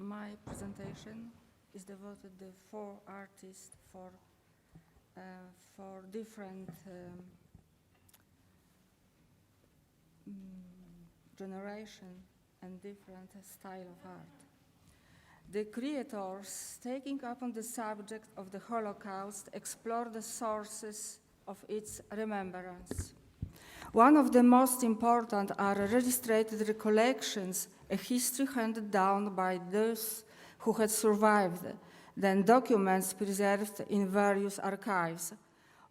my presentation is devoted to 4 artists for different generation and different style of art. The creators, taking up on the subject of the Holocaust, explore the sources of its remembrance. One of the most important are registered recollections, a history handed down by those who had survived, then documents preserved in various archives,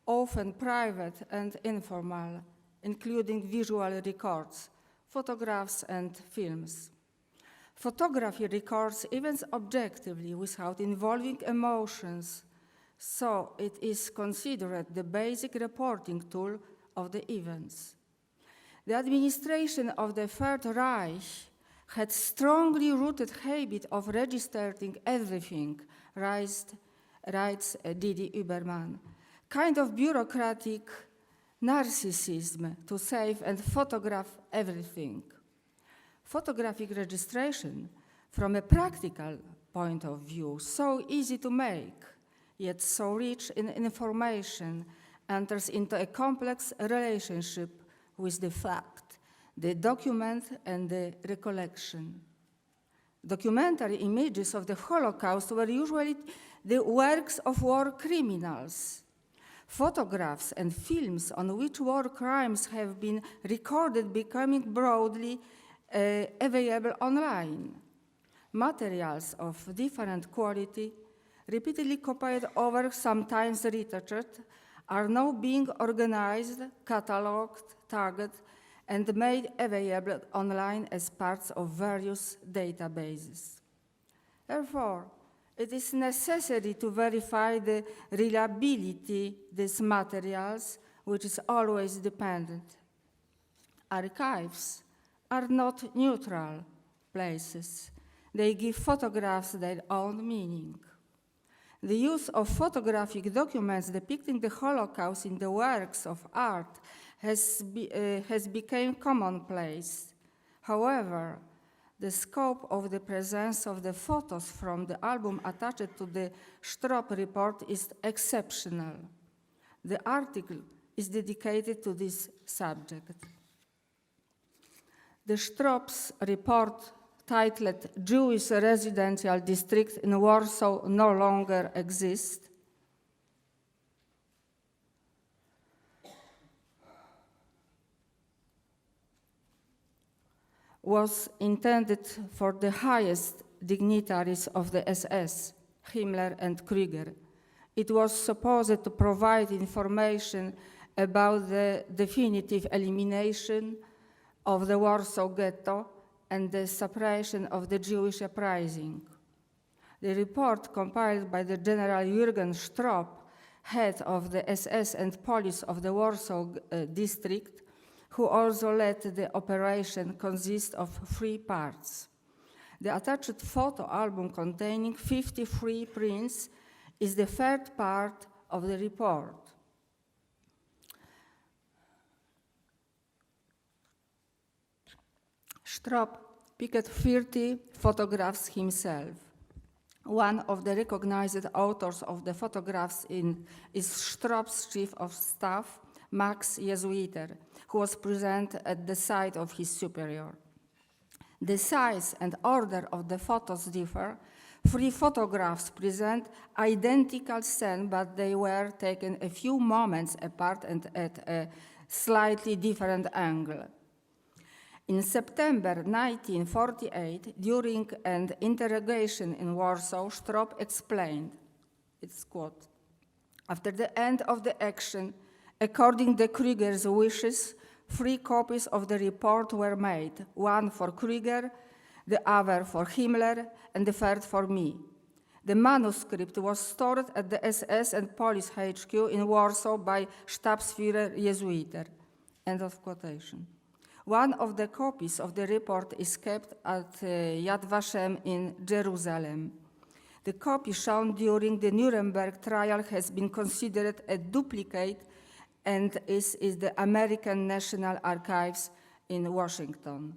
often private and informal, including visual records, photographs and films. Photography records events objectively without involving emotions, so it is considered the basic reporting tool of the events. The administration of the Third Reich had strongly rooted habit of registering everything, writes Didi Uberman, kind of bureaucratic narcissism to save and photograph everything. Photographic registration, from a practical point of view, so easy to make, yet so rich in information, enters into a complex relationship with the fact, the document, and the recollection. Documentary images of the Holocaust were usually the works of war criminals. Photographs and films on which war crimes have been recorded becoming broadly available online. Materials of different quality, repeatedly copied over, sometimes retouched, are now being organized, cataloged, tagged, and made available online as parts of various databases. Therefore, it is necessary to verify the reliability of these materials, which is always dependent. Archives are not neutral places. They give photographs their own meaning. The use of photographic documents depicting the Holocaust in the works of art has become commonplace. However, the scope of the presence of the photos from the album attached to the Stroop Report is exceptional. The article is dedicated to this subject. The Stroop's report, titled Jewish Residential District in Warsaw No Longer Exists, was intended for the highest dignitaries of the SS, Himmler and Krieger. It was supposed to provide information about the definitive elimination of the Warsaw Ghetto and the suppression of the Jewish uprising. The report, compiled by the General Jurgen Stroop, head of the SS and police of the Warsaw district, who also led the operation, consists of 3 parts. The attached photo album containing 53 prints is the 3rd part of the report. Stroop picked 30 photographs himself. One of the recognized authors of the photographs is Stroop's chief of staff, Max Jesuiter, who was present at the side of his superior. The size and order of the photos differ. 3 photographs present identical scenes, but they were taken a few moments apart and at a slightly different angle. In September 1948, during an interrogation in Warsaw, Stroop explained, it's quote, "After the end of the action, according to Krieger's wishes, 3 copies of the report were made, one for Krieger, the other for Himmler, and the 3rd for me. The manuscript was stored at the SS and police HQ in Warsaw by Stabsführer Jesuiter." End of quotation. One of the copies of the report is kept at Yad Vashem in Jerusalem. The copy shown during the Nuremberg trial has been considered a duplicate and is the American National Archives in Washington.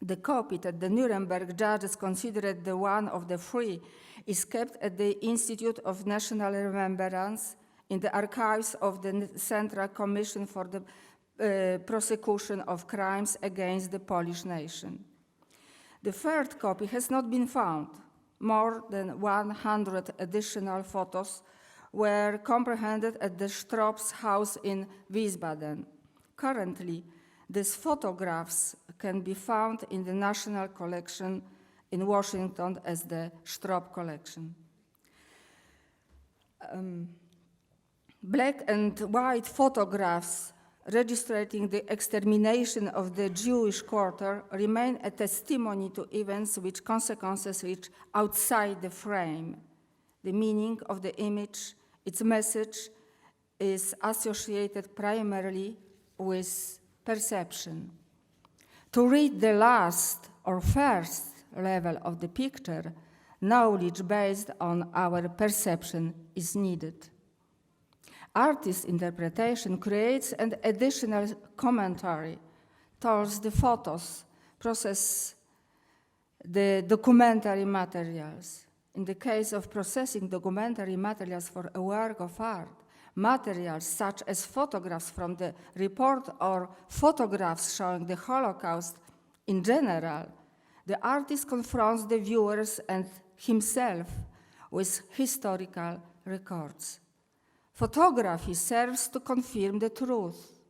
The copy that the Nuremberg judges considered the one of the three is kept at the Institute of National Remembrance in the archives of the Central Commission for the Prosecution of Crimes Against the Polish Nation. The third copy has not been found. More than 100 additional photos were comprehended at the Stroop's house in Wiesbaden. Currently, these photographs can be found in the National Collection in Washington as the Stroop Collection. Black and white photographs registering the extermination of the Jewish quarter remain a testimony to events which consequences reach outside the frame. The meaning of the image, its message, is associated primarily with perception. To read the last or first level of the picture, knowledge based on our perception is needed. Artist interpretation creates an additional commentary towards the photos, process the documentary materials. In the case of processing documentary materials for a work of art, materials such as photographs from the report or photographs showing the Holocaust in general, the artist confronts the viewers and himself with historical records. Photography serves to confirm the truth.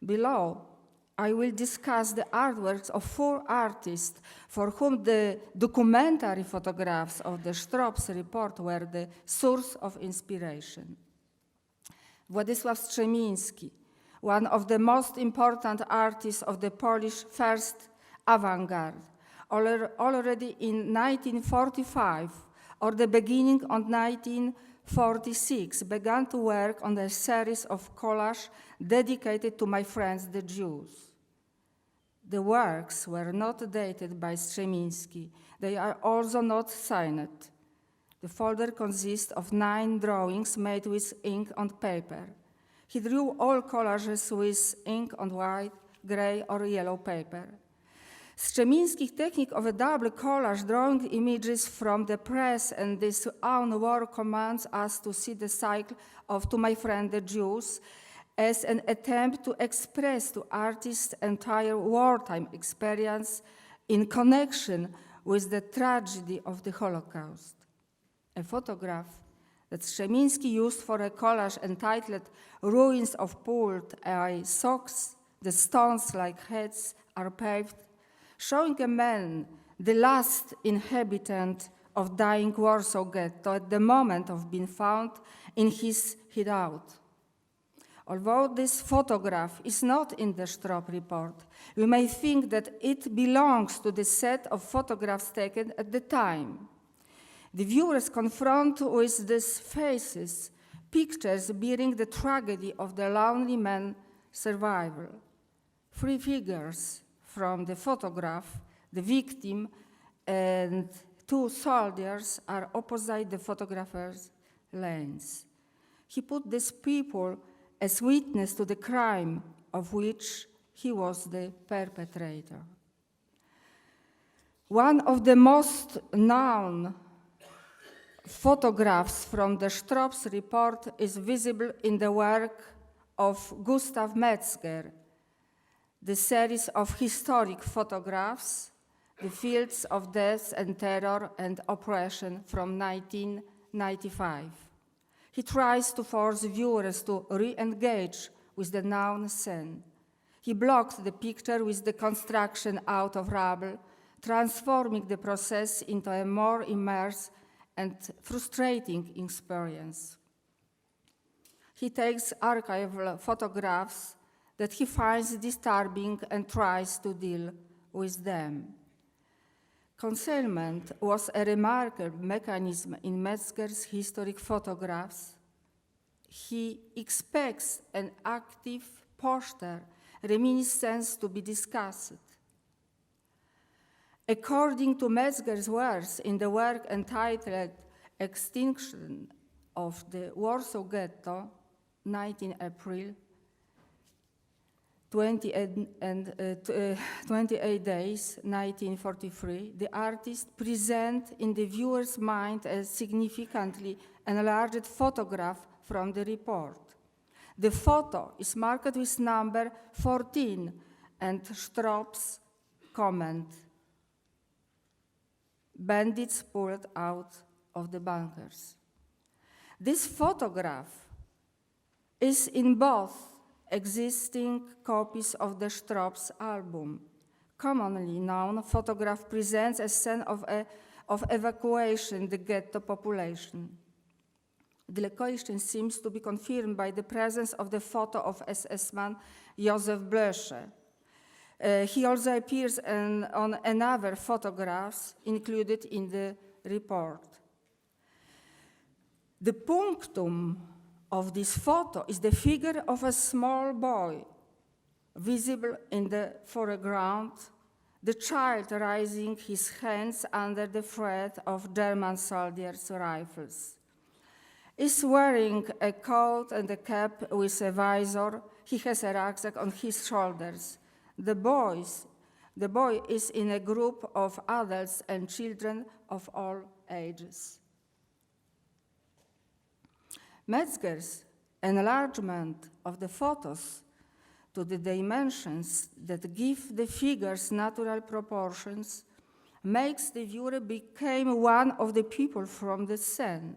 Below, I will discuss the artworks of 4 artists for whom the documentary photographs of the Stroop's report were the source of inspiration. Władysław Strzemiński, one of the most important artists of the Polish first avant-garde, already in 1945 or the beginning of 1946, began to work on a series of collages dedicated to my friends, the Jews. The works were not dated by Strzemiński. They are also not signed. The folder consists of 9 drawings made with ink on paper. He drew all collages with ink on white, gray, or yellow paper. Strzemiński's technique of a double collage, drawing images from the press and his own work, commands us to see the cycle of To My Friend the Jews as an attempt to express to artists' entire wartime experience in connection with the tragedy of the Holocaust. A photograph that Strzemiński used for a collage entitled Ruins of Pulled Eye Socks, the stones like heads are paved, showing a man, the last inhabitant of dying Warsaw Ghetto at the moment of being found in his hideout. Although this photograph is not in the Stroop report, we may think that it belongs to the set of photographs taken at the time. The viewers confront with these faces pictures bearing the tragedy of the lonely man's survival. 3 figures from the photograph, the victim and 2 soldiers, are opposite the photographer's lens. He put these people as witness to the crime of which he was the perpetrator. One of the most known photographs from the Stroop's report is visible in the work of Gustav Metzger, the series of historic photographs, The Fields of Death and Terror and Oppression from 1995. He tries to force viewers to re-engage with the known scene. He blocks the picture with the construction out of rubble, transforming the process into a more immersive and frustrating experience. He takes archival photographs that he finds disturbing and tries to deal with them. Concealment was a remarkable mechanism in Metzger's historic photographs. He expects an active posture, reminiscence to be discussed. According to Metzger's words in the work entitled Extinction of the Warsaw Ghetto, 19 April 28 Days, 1943, the artist presents in the viewer's mind a significantly enlarged photograph from the report. The photo is marked with number 14 and Stroop's comment, bandits pulled out of the bunkers. This photograph is in both existing copies of the Stroop's album. Commonly known photograph presents a scene of evacuation the ghetto population. The location seems to be confirmed by the presence of the photo of SS man Josef Blösche. He also appears on another photographs included in the report. The punctum of this photo is the figure of a small boy, visible in the foreground, the child raising his hands under the threat of German soldiers' rifles. Is wearing a coat and a cap with a visor. He has a rucksack on his shoulders. The boy is in a group of adults and children of all ages. Metzger's enlargement of the photos to the dimensions that give the figures natural proportions makes the viewer become one of the people from the scene.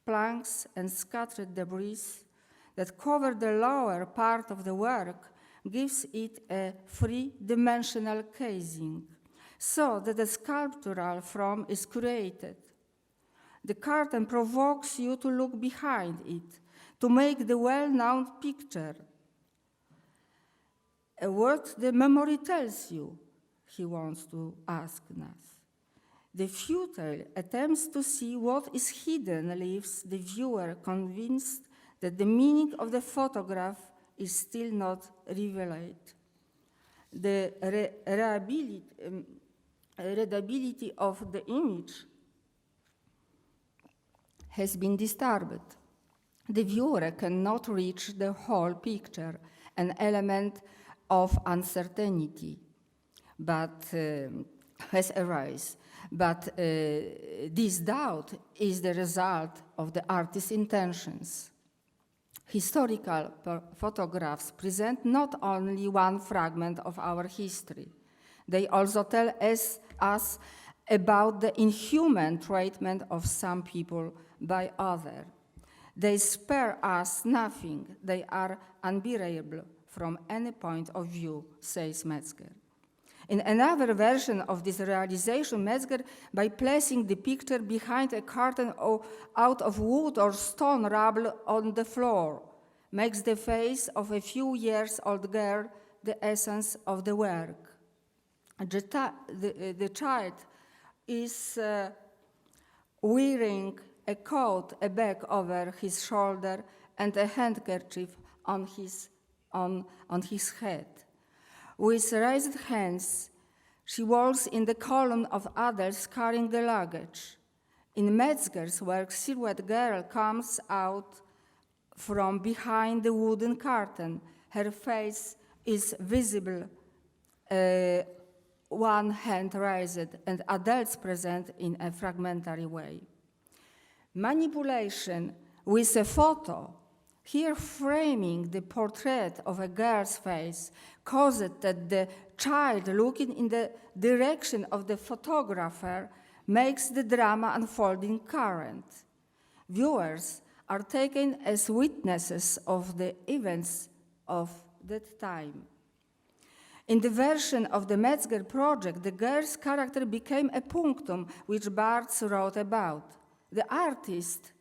Planks and scattered debris that cover the lower part of the work gives it a three-dimensional casing, so that a sculptural form is created. The curtain provokes you to look behind it, to make the well-known picture. What the memory tells you, he wants to ask us. The futile attempts to see what is hidden leaves the viewer convinced that the meaning of the photograph is still not revealed. The readability of the image has been disturbed. The viewer cannot reach the whole picture, an element of uncertainty, but has arisen. But this doubt is the result of the artist's intentions. Historical photographs present not only one fragment of our history, they also tell us about the inhuman treatment of some people by others. They spare us nothing. They are unbearable from any point of view, says Metzger. In another version of this realization, Metzger, by placing the picture behind a curtain out of wood or stone rubble on the floor, makes the face of a few years old girl the essence of the work. The child is wearing a coat, a bag over his shoulder, and a handkerchief on his head. With raised hands, she walks in the column of others carrying the luggage. In Metzger's work, silhouette girl comes out from behind the wooden curtain. Her face is visible, one hand raised, and adults present in a fragmentary way. Manipulation with a photo, here framing the portrait of a girl's face, caused that the child looking in the direction of the photographer makes the drama unfolding current. Viewers are taken as witnesses of the events of that time. In the version of the Metzger project, the girl's character became a punctum which Barthes wrote about. The artist,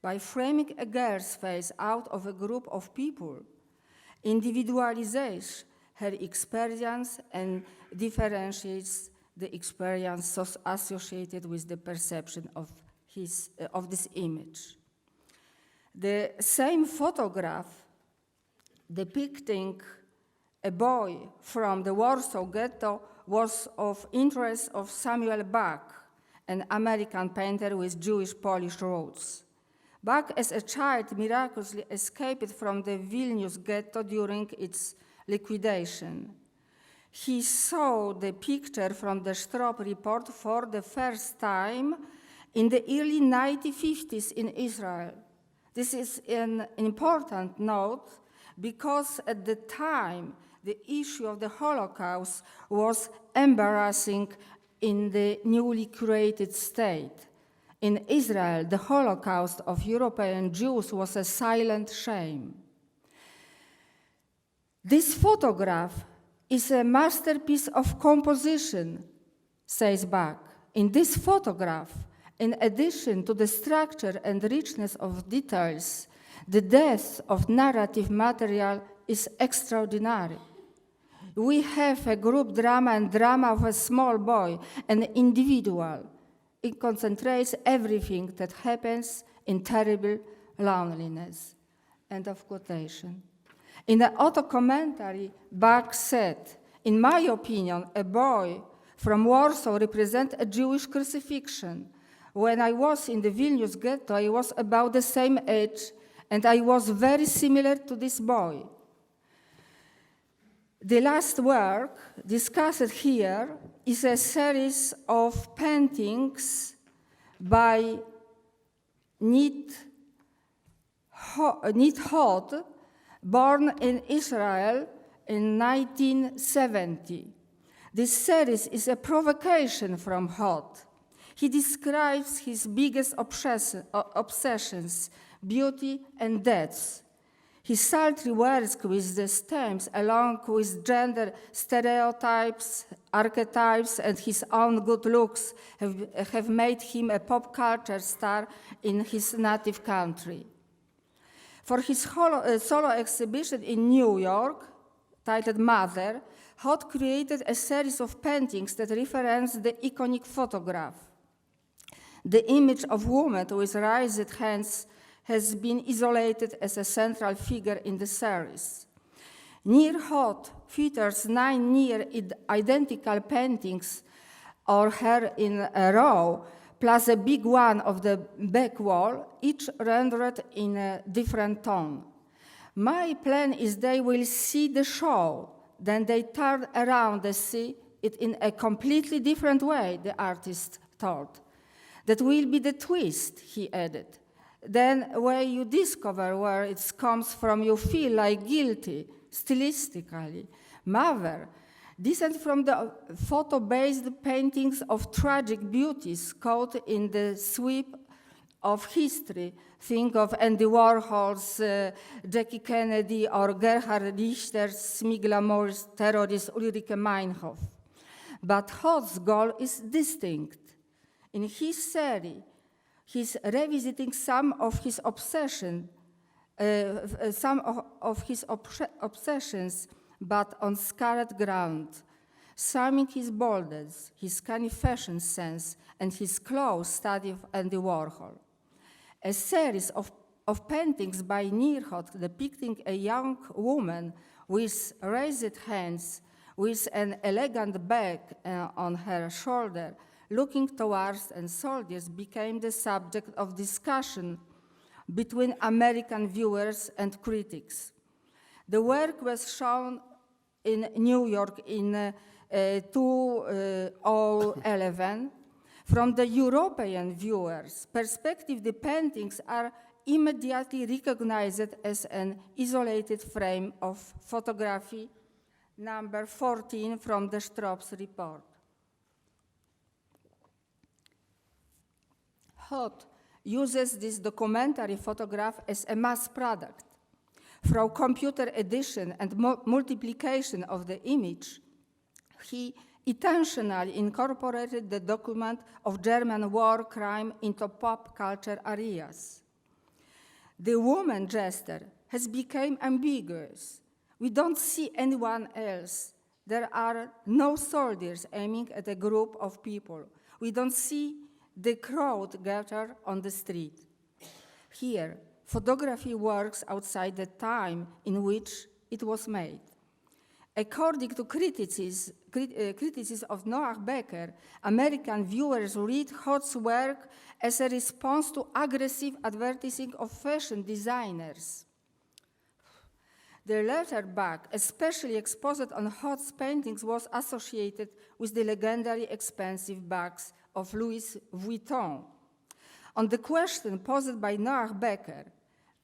by framing a girl's face out of a group of people, individualizes her experience and differentiates the experience associated with the perception of this image. The same photograph depicting a boy from the Warsaw Ghetto was of interest of Samuel Bach, an American painter with Jewish-Polish roots. Bach, as a child, miraculously escaped from the Vilnius ghetto during its liquidation. He saw the picture from the Stroop Report for the first time in the early 1950s in Israel. This is an important note because at the time, the issue of the Holocaust was embarrassing in the newly created state. In Israel, the Holocaust of European Jews was a silent shame. This photograph is a masterpiece of composition, says Bach. In this photograph, in addition to the structure and richness of details, the depth of narrative material is extraordinary. We have a group drama and drama of a small boy, an individual. It concentrates everything that happens in terrible loneliness. End of quotation. In the auto-commentary, Bach said, in my opinion, a boy from Warsaw represents a Jewish crucifixion. When I was in the Vilnius ghetto, I was about the same age, and I was very similar to this boy. The last work discussed here is a series of paintings by Nit Hod, born in Israel in 1970. This series is a provocation from Hod. He describes his biggest obsessions, beauty and death. His sultry work with the stems, along with gender stereotypes, archetypes, and his own good looks, have made him a pop culture star in his native country. For his solo exhibition in New York, titled Mother, Hod created a series of paintings that reference the iconic photograph. The image of woman with raised hands has been isolated as a central figure in the series. Near Hod features 9 near identical paintings or her in a row, plus a big one of the back wall, each rendered in a different tone. My plan is they will see the show, then they turn around and see it in a completely different way, the artist thought. That will be the twist, he added. Then when you discover where it comes from, you feel like guilty, stylistically. Mother, descend from the photo-based paintings of tragic beauties caught in the sweep of history. Think of Andy Warhol's Jackie Kennedy or Gerhard Richter's Smigla-Moore's terrorist Ulrike Meinhof. But Hod's goal is distinct. In his series, he's revisiting some of his obsessions, but on scarred ground, summing his boldness, his canny fashion sense, and his close study of Andy Warhol. A series of paintings by Nierhot depicting a young woman with raised hands, with an elegant bag on her shoulder, looking towards and soldiers became the subject of discussion between American viewers and critics. The work was shown in New York in 2011. From the European viewers' perspective, the paintings are immediately recognized as an isolated frame of photography, number 14 from the Stroop Report. Hod uses this documentary photograph as a mass product. Through computer edition and multiplication of the image, he intentionally incorporated the document of German war crime into pop culture areas. The woman gesture has become ambiguous. We don't see anyone else. There are no soldiers aiming at a group of people. We don't see the crowd gathered on the street. Here, photography works outside the time in which it was made. According to criticism of Noah Becker, American viewers read Hod's work as a response to aggressive advertising of fashion designers. The latter bag, especially exposed on Hoth's paintings, was associated with the legendary expensive bags of Louis Vuitton. On the question posed by Noah Becker,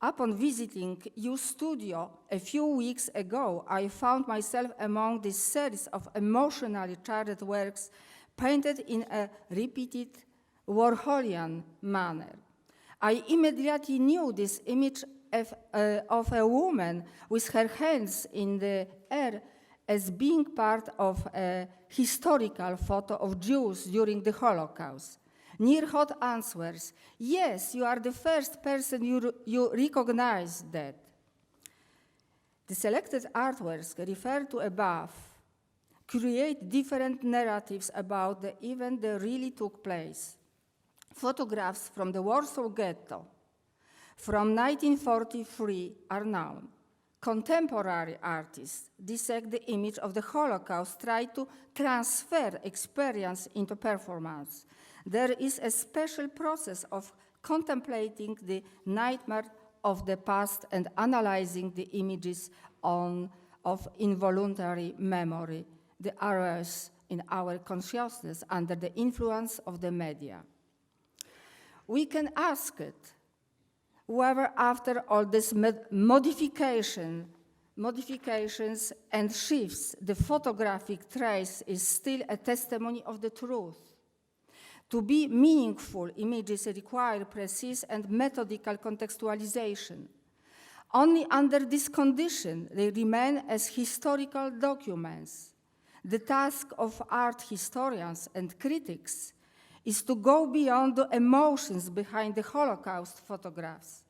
upon visiting your studio a few weeks ago, I found myself among this series of emotionally charged works painted in a repeated Warholian manner. I immediately knew this image of a woman with her hands in the air as being part of a historical photo of Jews during the Holocaust. Nierhodt answers, yes, you are the first person you recognize that. The selected artworks referred to above create different narratives about the event that really took place. Photographs from the Warsaw Ghetto from 1943 are known. Contemporary artists dissect the image of the Holocaust, try to transfer experience into performance. There is a special process of contemplating the nightmare of the past and analyzing the images of involuntary memory, the errors in our consciousness under the influence of the media. We can ask it, whether after all these modifications and shifts, the photographic trace is still a testimony of the truth. To be meaningful, images require precise and methodical contextualization. Only under this condition, they remain as historical documents. The task of art historians and critics is to go beyond the emotions behind the Holocaust photographs,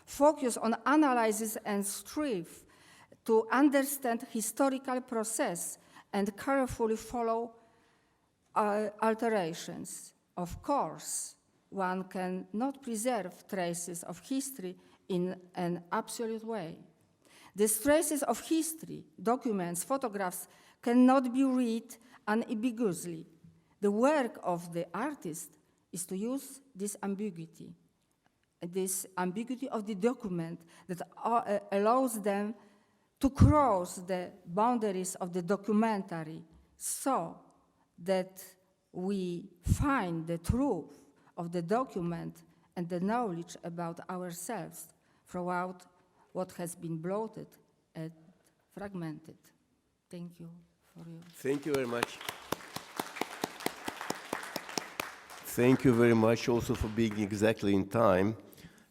focus on analysis and strive to understand historical process and carefully follow alterations. Of course, one cannot preserve traces of history in an absolute way. These traces of history, documents, photographs cannot be read unambiguously. The work of the artist is to use this ambiguity of the document that allows them to cross the boundaries of the documentary so that we find the truth of the document and the knowledge about ourselves throughout what has been blotted and fragmented. Thank you for your... Thank you very much. Thank you very much also for being exactly in time.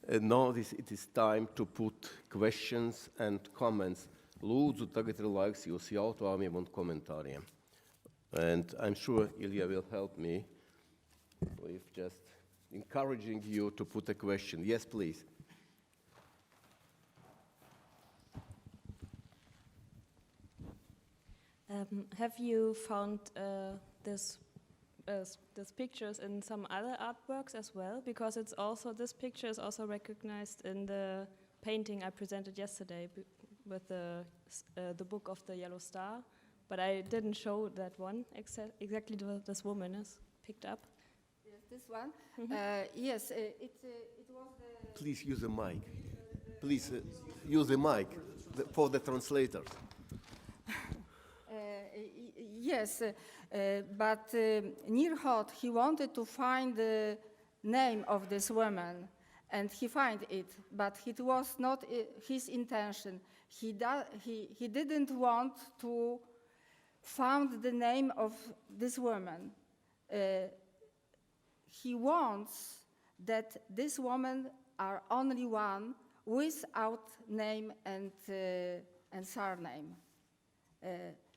And now it is time to put questions and comments. Lūdzu, tagad ir laiks jūsu jautājumiem un komentāriem. And I'm sure Ilya will help me with just encouraging you to put a question. Yes, please. Have you found these pictures in some other artworks as well? Because it's also, this picture is also recognized in the painting I presented yesterday with the book of the Yellow Star, but I didn't show that one exactly what this woman is picked up. Yes, this one? Mm-hmm. Yes, it was the... Please use the mic. Please use the mic for the translators. Yes, but Nierhodt, he wanted to find the name of this woman, and he found it, but it was not his intention. He didn't want to find the name of this woman. He wants that this woman are only one without name and surname.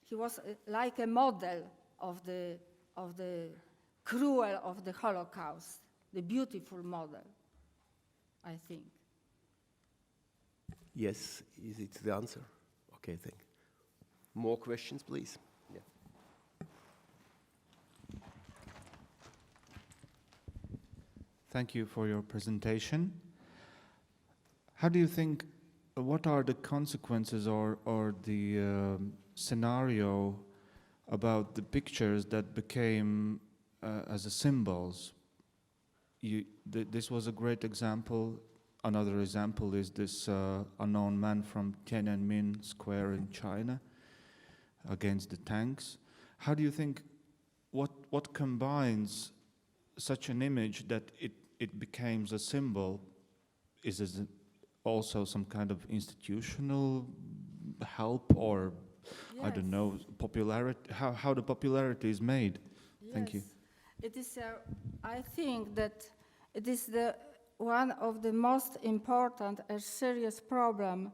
He was like a model of the cruel of the Holocaust, the beautiful model, I think. Yes, is it the answer? Okay, thank you. More questions, please. Yeah. Thank you for your presentation. How do you think, what are the consequences or the scenario about the pictures that became as symbols? This was a great example. another example is this unknown man from Tiananmen Square in China against the tanks. How do you think, what combines such an image that it becomes a symbol? Is it also some kind of institutional help, or I don't know, popularity? How the popularity is made? Thank you. It is. I think that it is one of the most important and serious problem.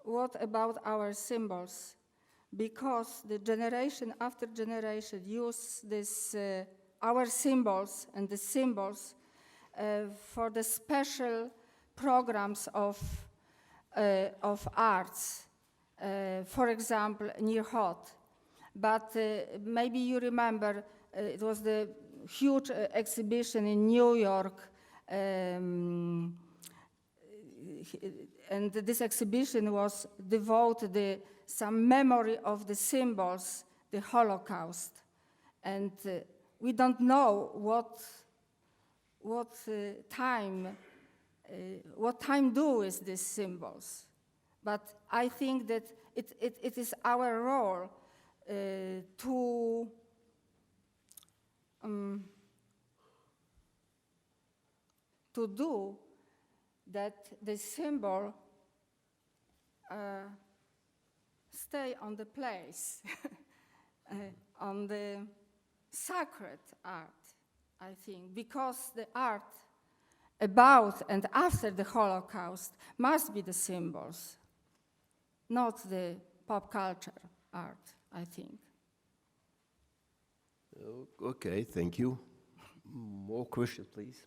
What about our symbols? Because the generation after generation use this our symbols and the symbols for the special programs of arts. For example, near Hot. But maybe you remember it was the huge exhibition in New York, and this exhibition was devoted some memory of the symbols, the Holocaust, and we don't know what time do with these symbols, but I think that it is our role to do that the symbol stay on the place, on the sacred art, I think, because the art about and after the Holocaust must be the symbols, not the pop culture art, I think. Okay, thank you. More questions, please.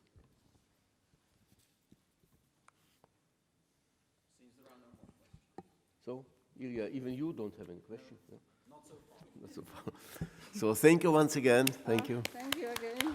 So, Ilya, even you don't have any questions? No? Not so far. Not so far. So thank you once again. Thank you. Thank you again.